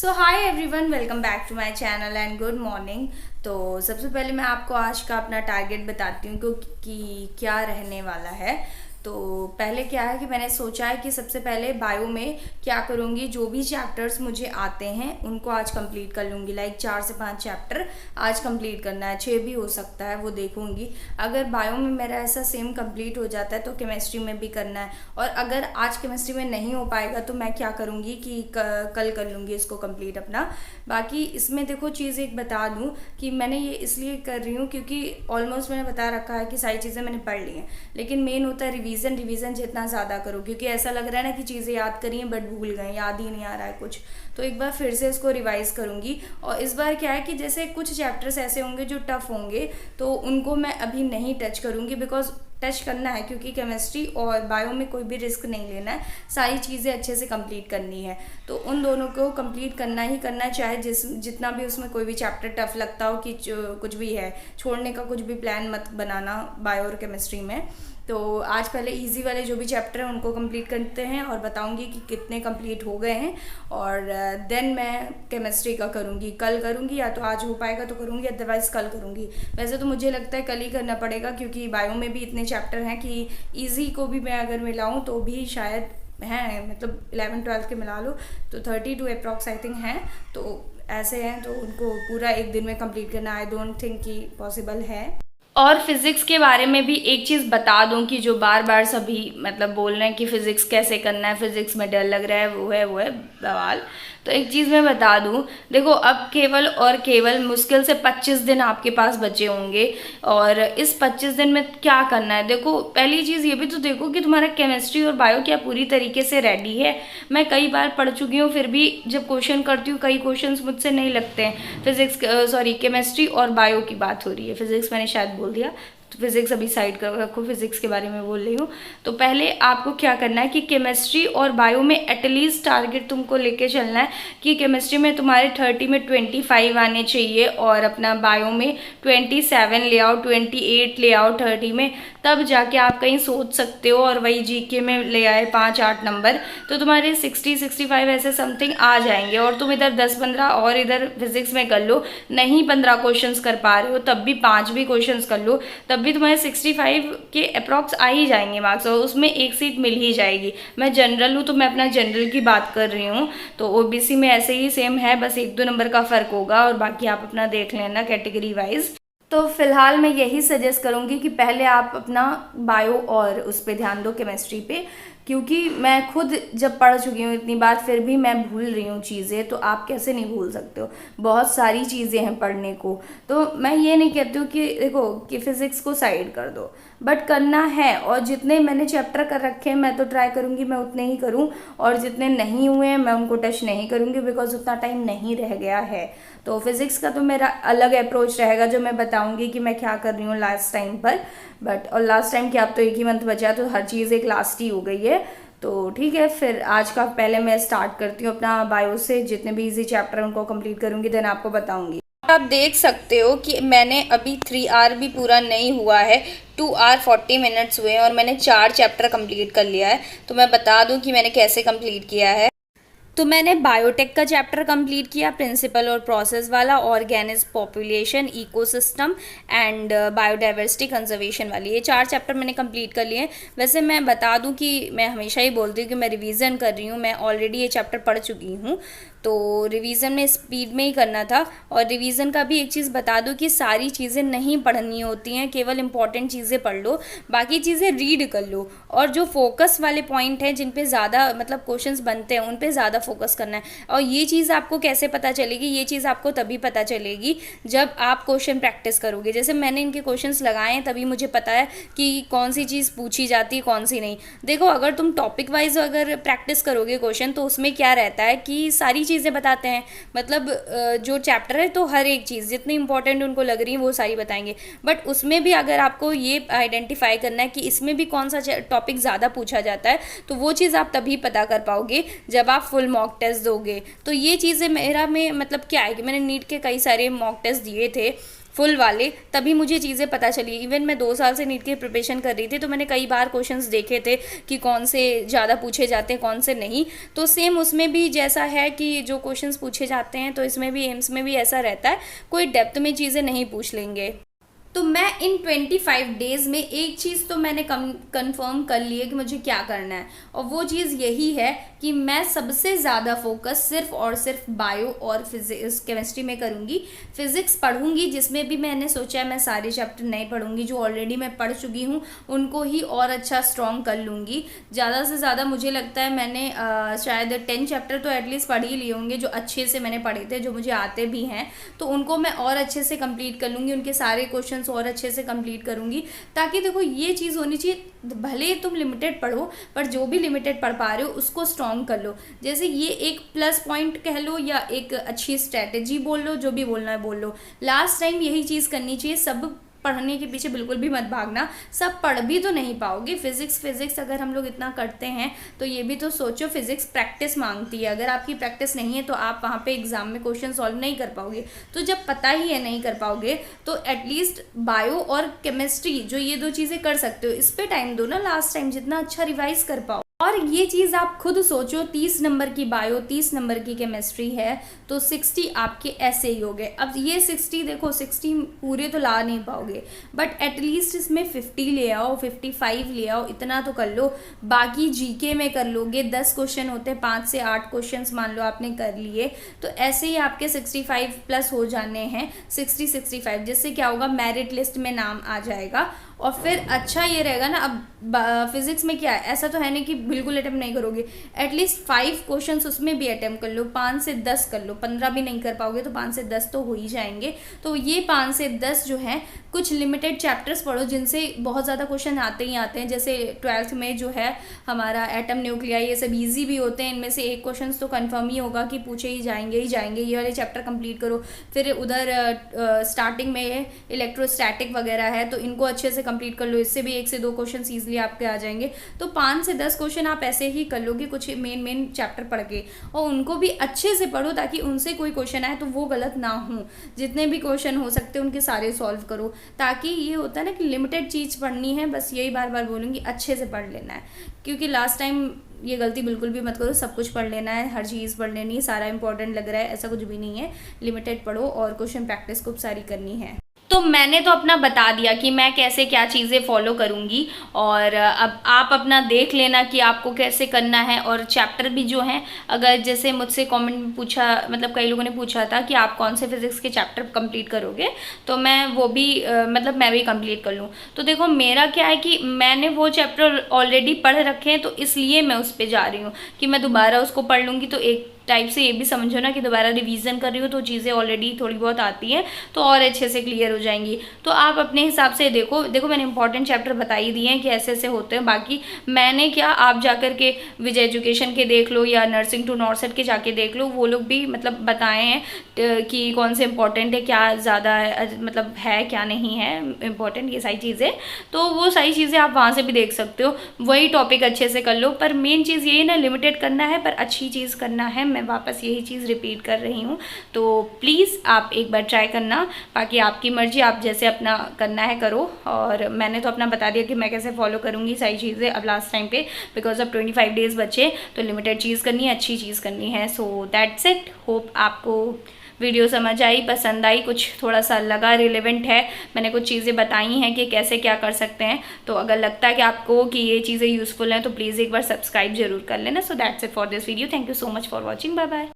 So hi everyone, welcome back to my channel and good morning. तो सबसे पहले मैं आपको आज का अपना टारगेट बताती हूँ कि क्या रहने वाला है। तो पहले क्या है कि मैंने सोचा है कि सबसे पहले बायो में क्या करूँगी, जो भी चैप्टर्स मुझे आते हैं उनको आज कंप्लीट कर लूँगी। लाइक 4 से 5 चैप्टर आज कंप्लीट करना है, 6 भी हो सकता है, वो देखूँगी। अगर बायो में मेरा ऐसा सेम कंप्लीट हो जाता है तो केमिस्ट्री में भी करना है, और अगर आज केमिस्ट्री में नहीं हो पाएगा तो मैं क्या करूँगी कि कल कर लूँगी इसको कंप्लीट अपना। बाकी इसमें देखो, चीज़ एक बता दूँ कि मैंने ये इसलिए कर रही हूँ क्योंकि ऑलमोस्ट मैंने बता रखा है कि सारी चीज़ें मैंने पढ़ ली हैं, लेकिन मेन होता है रिवीजन जितना ज़्यादा करो, क्योंकि ऐसा लग रहा है ना कि चीज़ें याद करी हैं बट भूल गए, याद ही नहीं आ रहा है कुछ। तो एक बार फिर से इसको रिवाइज़ करूँगी। और इस बार क्या है कि जैसे कुछ चैप्टर्स ऐसे होंगे जो टफ होंगे तो उनको मैं अभी नहीं टच करूँगी, बिकॉज टच करना है क्योंकि केमिस्ट्री और बायो में कोई भी रिस्क नहीं लेना है, सारी चीज़ें अच्छे से कंप्लीट करनी है। तो उन दोनों को कंप्लीट करना ही करना है, चाहे जितना भी उसमें कोई भी चैप्टर टफ लगता हो कि कुछ भी है, छोड़ने का कुछ भी प्लान मत बनाना बायो और केमिस्ट्री में। तो आज पहले इजी वाले जो भी चैप्टर हैं उनको कंप्लीट करते हैं और बताऊंगी कि कितने कंप्लीट हो गए हैं, और देन मैं केमिस्ट्री का करूंगी, कल करूंगी, या तो आज हो पाएगा तो करूंगी, अदरवाइज़ कल करूंगी। वैसे तो मुझे लगता है कल ही करना पड़ेगा, क्योंकि बायो में भी इतने चैप्टर हैं कि ईजी को भी मैं अगर मिलाऊँ तो भी शायद हैं, मतलब 11-12 के मिला लो तो 32 अप्रॉक्स आई थिंक हैं। तो ऐसे हैं तो उनको पूरा एक दिन में कंप्लीट करना आई डोंट थिंक कि पॉसिबल है। और फिज़िक्स के बारे में भी एक चीज़ बता दूं कि जो बार बार सभी मतलब बोल रहे हैं कि फ़िज़िक्स कैसे करना है, फ़िज़िक्स में डर लग रहा है, वो है बवाल। तो एक चीज़ मैं बता दूं, देखो अब केवल और केवल मुश्किल से 25 दिन आपके पास बचे होंगे, और इस 25 दिन में क्या करना है। देखो पहली चीज़ ये भी तो देखो कि तुम्हारा केमिस्ट्री और बायो क्या पूरी तरीके से रेडी है। मैं कई बार पढ़ चुकी हूँ, फिर भी जब क्वेश्चन करती हूँ कई क्वेश्चन मुझसे नहीं लगते हैं। केमिस्ट्री और बायो की बात हो रही है, फिज़िक्स मैंने शायद बोल दिया, तो फिज़िक्स अभी साइड कर रखो, फिज़िक्स के बारे में बोल रही हूँ। तो पहले आपको क्या करना है कि केमिस्ट्री और बायो में एटलीस्ट टारगेट तुमको लेके चलना है कि केमिस्ट्री में तुम्हारे 30 में 25 आने चाहिए, और अपना बायो में 27 ले आओ, 28 ले आओ 30 में, तब जाके आप कहीं सोच सकते हो। और वही जीके में ले आए 5-8 नंबर, तो तुम्हारे 60-65 ऐसे समथिंग आ जाएंगे, और तुम इधर 10-15 और इधर फिजिक्स में कर लो। नहीं 15 क्वेश्चंस कर पा रहे हो तब भी 5 भी क्वेश्चंस कर लो, तब भी तुम्हारे 65 के अप्रॉक्स आ ही जाएंगे मार्क्स, और उसमें एक सीट मिल ही जाएगी। मैं जनरल हूँ तो मैं अपना जनरल की बात कर रही हूँ, तो ओबीसी में ऐसे ही सेम है, बस 1-2 नंबर का फ़र्क होगा, और बाकी आप अपना देख लेना कैटेगरी वाइज। तो फिलहाल मैं यही सजेस्ट करूँगी कि पहले आप अपना बायो और उस पर ध्यान दो, केमिस्ट्री पे, क्योंकि मैं खुद जब पढ़ चुकी हूँ इतनी बार फिर भी मैं भूल रही हूँ चीज़ें, तो आप कैसे नहीं भूल सकते हो। बहुत सारी चीज़ें हैं पढ़ने को। तो मैं ये नहीं कहती हूँ कि देखो कि फ़िज़िक्स को साइड कर दो, बट करना है, और जितने मैंने चैप्टर कर रखे हैं मैं तो ट्राई करूँगी मैं उतने ही करूँ, और जितने नहीं हुए हैं मैं उनको टच नहीं करूँगी, बिकॉज उतना टाइम नहीं रह गया है। तो फिज़िक्स का तो मेरा अलग अप्रोच रहेगा, जो मैं बताऊँगी कि मैं क्या कर रही हूँ लास्ट टाइम पर। बट और लास्ट टाइम क्या, अब तो एक ही मंथ बचा, तो हर चीज़ एक लास्ट ही हो गई है। तो ठीक है, फिर आज का पहले मैं स्टार्ट करती हूँ अपना बायो से, जितने भी इजी चैप्टर हैं उनको कंप्लीट करूँगी, देन आपको बताऊँगी। आप देख सकते हो कि मैंने अभी 3 आवर भी पूरा नहीं हुआ है, 2 आवर 40 मिनट्स हुए हैं, और मैंने 4 चैप्टर कंप्लीट कर लिया है। तो मैं बता दूं कि मैंने कैसे कंप्लीट किया है। तो मैंने बायोटेक का चैप्टर कंप्लीट किया, प्रिंसिपल और प्रोसेस वाला, organism, population, ecosystem and biodiversity conservation वाली, ये 4 चैप्टर मैंने कंप्लीट कर लिए हैं। वैसे मैं बता दूं कि मैं हमेशा ही बोलती हूँ कि मैं रिवीजन कर रही हूँ, मैं ऑलरेडी ये चैप्टर पढ़ चुकी हूँ, तो रिवीजन में स्पीड में ही करना था। और रिवीजन का भी एक चीज़ बता दूं कि सारी चीज़ें नहीं पढ़नी होती हैं, केवल इंपॉर्टेंट चीज़ें पढ़ लो, बाकी चीज़ें रीड कर लो, और जो फोकस वाले पॉइंट हैं जिन पे ज़्यादा मतलब क्वेश्चंस बनते हैं उन पे ज़्यादा फोकस करना है। और ये चीज़ आपको कैसे पता चलेगी, ये चीज़ आपको तभी पता चलेगी जब आप क्वेश्चन प्रैक्टिस करोगे। जैसे मैंने इनके क्वेश्चंस लगाए हैं तभी मुझे पता है कि कौन सी चीज़ पूछी जाती है कौन सी नहीं। देखो अगर तुम टॉपिक वाइज अगर प्रैक्टिस करोगे क्वेश्चन, तो उसमें क्या रहता है कि सारी चीज़ें बताते हैं, मतलब जो चैप्टर है तो हर एक चीज़ जितनी इंपॉर्टेंट उनको लग रही है वो सारी बताएंगे। बट उसमें भी अगर आपको ये आइडेंटिफाई करना है कि इसमें भी कौन सा टॉपिक ज़्यादा पूछा जाता है, तो वो चीज़ आप तभी पता कर पाओगे जब आप फुल मॉक टेस्ट दोगे। तो ये चीज़ें मेरा में मतलब क्या है कि मैंने नीट के कई सारे मॉक टेस्ट दिए थे, फुल वाले, तभी मुझे चीज़ें पता चली। इवन मैं 2 साल से नीट की प्रिपरेशन कर रही थी, तो मैंने कई बार क्वेश्चंस देखे थे कि कौन से ज़्यादा पूछे जाते हैं कौन से नहीं। तो सेम उसमें भी जैसा है कि जो क्वेश्चंस पूछे जाते हैं, तो इसमें भी एम्स में भी ऐसा रहता है, कोई डेप्थ में चीज़ें नहीं पूछ लेंगे। तो मैं इन 25 डेज़ में एक चीज़ तो मैंने कंफर्म कर ली है कि मुझे क्या करना है, और वो चीज़ यही है कि मैं सबसे ज़्यादा फोकस सिर्फ और सिर्फ बायो और फिजिक्स केमिस्ट्री में करूँगी। फिज़िक्स पढ़ूँगी, जिसमें भी मैंने सोचा है मैं सारे चैप्टर नहीं पढ़ूँगी, जो ऑलरेडी मैं पढ़ चुकी हूँ उनको ही और अच्छा स्ट्रॉन्ग कर लूँगी। ज़्यादा से ज़्यादा मुझे लगता है मैंने शायद 10 चैप्टर तो एटलीस्ट पढ़ ही लिए होंगे, जो अच्छे से मैंने पढ़े थे, जो मुझे आते भी हैं, तो उनको मैं और अच्छे से कंप्लीट कर लूँगी, उनके सारे क्वेश्चन और अच्छे से कंप्लीट करूंगी। ताकि देखो ये चीज़ होनी चाहिए, भले ही तुम लिमिटेड पढ़ो, पर जो भी लिमिटेड पढ़ पा रहे हो उसको स्ट्रॉन्ग कर लो। जैसे ये एक प्लस पॉइंट कह लो या एक अच्छी स्ट्रैटेजी बोल लो, जो भी बोलना है बोल लो। लास्ट टाइम यही चीज़ करनी चाहिए, सब पढ़ने के पीछे बिल्कुल भी मत भागना। सब पढ़ भी तो नहीं पाओगे, फिजिक्स अगर हम लोग इतना करते हैं, तो ये भी तो सोचो, फिजिक्स प्रैक्टिस मांगती है। अगर आपकी प्रैक्टिस नहीं है तो आप वहाँ पे एग्जाम में क्वेश्चन सॉल्व नहीं कर पाओगे। तो जब पता ही है नहीं कर पाओगे, तो एटलीस्ट बायो और केमिस्ट्री, जो ये 2 चीज़ें कर सकते हो, इस पर टाइम दो ना लास्ट टाइम, जितना अच्छा रिवाइज कर पाओ। और ये चीज़ आप खुद सोचो, 30 नंबर की बायो, 30 नंबर की केमिस्ट्री है, तो 60 आपके ऐसे ही हो गए। अब ये 60 देखो, 60 पूरे तो ला नहीं पाओगे, बट एटलीस्ट इसमें 50 ले आओ, 55 ले आओ, इतना तो कर लो। बाकी जीके में कर लोगे, 10 क्वेश्चन होते हैं, 5 से 8 क्वेश्चन मान लो आपने कर लिए, तो ऐसे ही आपके 65 प्लस हो जाने हैं, 60-65, जिससे क्या होगा, मेरिट लिस्ट में नाम आ जाएगा। और फिर अच्छा ये रहेगा ना। अब फिजिक्स में क्या है, ऐसा तो है नहीं कि बिल्कुल अटेम्प्ट नहीं करोगे, एटलीस्ट 5 क्वेश्चंस उसमें भी अटेम्प्ट कर लो, 5 से 10 कर लो। 15 भी नहीं कर पाओगे तो 5 से 10 तो हो ही जाएंगे। तो ये 5 से 10 जो है, कुछ लिमिटेड चैप्टर्स पढ़ो जिनसे बहुत ज़्यादा क्वेश्चन आते ही आते हैं। जैसे 12th में जो है हमारा एटम न्यूक्लियर, ये सब ईजी भी होते हैं, इनमें से एक क्वेश्चन तो कन्फर्म ही होगा कि पूछे ही जाएंगे। ये वाले चैप्टर कंप्लीट करो। फिर उधर स्टार्टिंग में इलेक्ट्रोस्टैटिक वगैरह है, तो इनको अच्छे से कंप्लीट कर लो, इससे भी 1 से 2 क्वेश्चन ईजिली आपके आ जाएंगे। तो 5 से 10 क्वेश्चन आप ऐसे ही कर लोगे, कुछ मेन चैप्टर पढ़ के, और उनको भी अच्छे से पढ़ो, ताकि उनसे कोई क्वेश्चन आए तो वो गलत ना हो। जितने भी क्वेश्चन हो सकते हैं उनके सारे सॉल्व करो, ताकि ये होता है ना कि लिमिटेड चीज़ पढ़नी है, बस यही बार बार बोलूँगी, अच्छे से पढ़ लेना है। क्योंकि लास्ट टाइम ये गलती बिल्कुल भी मत करो, सब कुछ पढ़ लेना है, हर चीज़ पढ़ लेनी है, सारा इंपॉर्टेंट लग रहा है, ऐसा कुछ भी नहीं है। लिमिटेड पढ़ो और क्वेश्चन प्रैक्टिस खूब सारी करनी है। तो मैंने तो अपना बता दिया कि मैं कैसे क्या चीज़ें फॉलो करूँगी, और अब आप अपना देख लेना कि आपको कैसे करना है। और चैप्टर भी जो हैं, अगर जैसे मुझसे कमेंट में पूछा, मतलब कई लोगों ने पूछा था कि आप कौन से फिजिक्स के चैप्टर कंप्लीट करोगे, तो मैं वो भी मतलब मैं भी कंप्लीट कर लूँ। तो देखो मेरा क्या है कि मैंने वो चैप्टर ऑलरेडी पढ़ रखे हैं, तो इसलिए मैं उस पर जा रही हूँ कि मैं दोबारा उसको पढ़ लूँगी। तो एक टाइप से ये भी समझो ना कि दोबारा रिवीजन कर रही हो, तो चीज़ें ऑलरेडी थोड़ी बहुत आती हैं, तो और अच्छे से क्लियर हो जाएंगी। तो आप अपने हिसाब से देखो मैंने इंपॉर्टेंट चैप्टर बता ही दिए हैं कि ऐसे ऐसे होते हैं। बाकी मैंने क्या, आप जाकर के विजय एजुकेशन के देख लो या नर्सिंग टू नॉर्सेट के जाके देख लो, वो लोग भी मतलब बताए हैं कि कौन से इंपॉर्टेंट है, क्या ज़्यादा मतलब है, क्या नहीं है इंपॉर्टेंट, ये सारी चीज़ें। तो वो सारी चीज़ें आप वहाँ से भी देख सकते हो, वही टॉपिक अच्छे से कर लो। पर मेन चीज़ यही ना, लिमिटेड करना है पर अच्छी चीज़ करना है। मैं वापस यही चीज़ रिपीट कर रही हूँ, तो प्लीज़ आप एक बार ट्राई करना। बाकी आपकी मर्जी, आप जैसे अपना करना है करो। और मैंने तो अपना बता दिया कि मैं कैसे फॉलो करूँगी सारी चीज़ें अब लास्ट टाइम पे, बिकॉज अब 25 डेज़ बचे, तो लिमिटेड चीज़ करनी है, अच्छी चीज़ करनी है। सो दैट्स इट। होप आपको वीडियो समझ आई, पसंद आई, कुछ थोड़ा सा लगा रिलेवेंट है, मैंने कुछ चीज़ें बताई हैं कि कैसे क्या कर सकते हैं। तो अगर लगता है कि आपको कि ये चीज़ें यूज़फुल हैं, तो प्लीज़ एक बार सब्सक्राइब जरूर कर लेना। So that's it for this video. Thank you so much for watching. Bye bye.